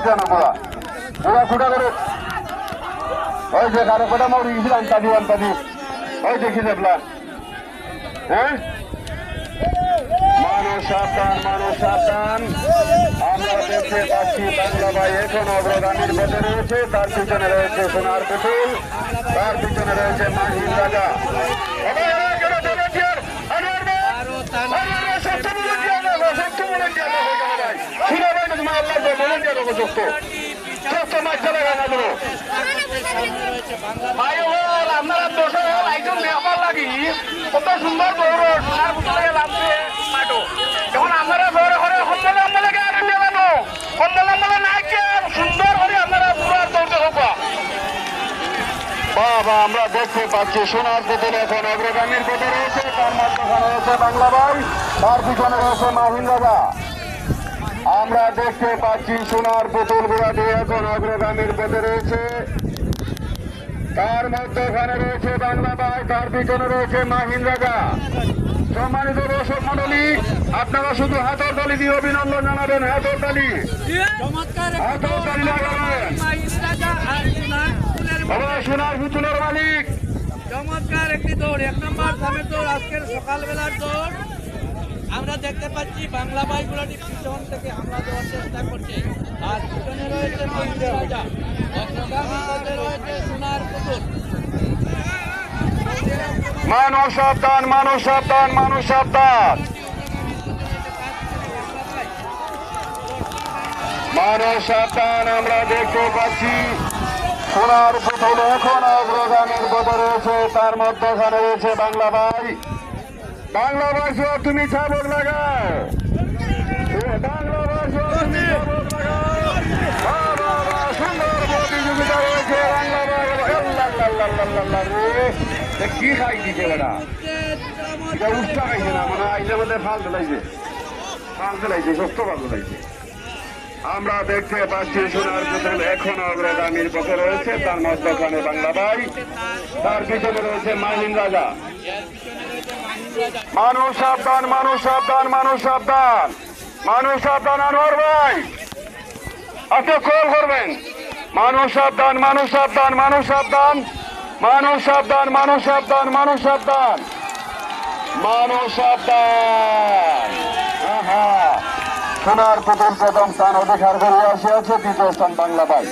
কেন ওরা ওরা ফুটা করে ওই যে কারো কটা মরি গেছিল আন্তাদি ওই দেখি দেখলা হ্যাঁ মানুষ সাবধান আমরা দেখতে পাচ্ছি বাংলা ভাই এখন অগ্রগামীর পথে রয়েছে তার পিছনে রয়েছে সোনার পুতুল তার পিছনে রয়েছে মাহিন রাজা আপনারা দোষে একজন মেহমান লাগি কত সুন্দর দৌড় সোনার পুতুলে লাগবে মাঠো যখন আপনারা দৌড়ে করে সন্ধ্যা আপনাদেরকে আগে দেবানো সন্ধ্যা আপনারা নাই কে সুন্দর করে আপনারা পুরো দৌড়তে হোক বাবা আমরা দেখতে পাচ্ছি সোনার পুতুল এখন অগ্রগামীর পথে রয়েছে তার মাঝখানে রয়েছে বাংলা ভাই তার পিছনে রয়েছে মাহিন রাজা আমরা দেখতে পাচ্ছি সোনার পুতুল গুড়াটি এখন অগ্রগামীর পথে রয়েছে তার মধ্যখানে রয়েছে বাংলা ভাই তার পিছনে রয়েছে মাহিন রাজা সম্মানিত দর্শক মন্ডলী আপনারা শুধু হাতের তালি দিয়ে অভিনন্দন জানাবেন হাতের তালি লাগাবেন সোনার পুতুলের মালিক চমৎকার একটি দৌড় 1 নম্বর ধামের দৌড় আজকের সকালবেলার দৌড় আমরা দেখতে পাচ্ছি বাংলা বাইগুলোটি পিছন থেকে হামলা দেওয়ার চেষ্টা করছে আর পিছনে রয়েছে মাহিন রাজা অগ্রগামী পথে রয়েছে সোনার পুতুল মানুষ সাবধান আমরা দেখতে পাচ্ছি সোনার পুতুল এখন অগ্রগামীর পথে রয়েছে তার মধ্যখানে রয়েছে বাংলা ভাই তুমি ছাবক লাগাও বাংলা ভাই সুন্দর প্রতিযোগিতা রয়েছে বাংলা ভাই কি খাই দিছে বেটা এটা উষ্টা খাইছে না মানে আইলে মধ্যে ফাল ফেলাইছে সত্য ফাল ফেলাইছে আমরা দেখতে পাচ্ছি সোনার পুতুল এখন অগ্রগামীর পথে রয়েছে তার মধ্যখানে বাংলা ভাই তার পিছনে রয়েছে মাহিন রাজা মানুষ সাবধান আনোয়ার ভাই আপনি কল করবেন মানুষ সাবধান সোনার পুতুল প্রথম স্থান অধিকার করে আসিয়াছে দ্বিতীয় স্থান বাংলা ভাই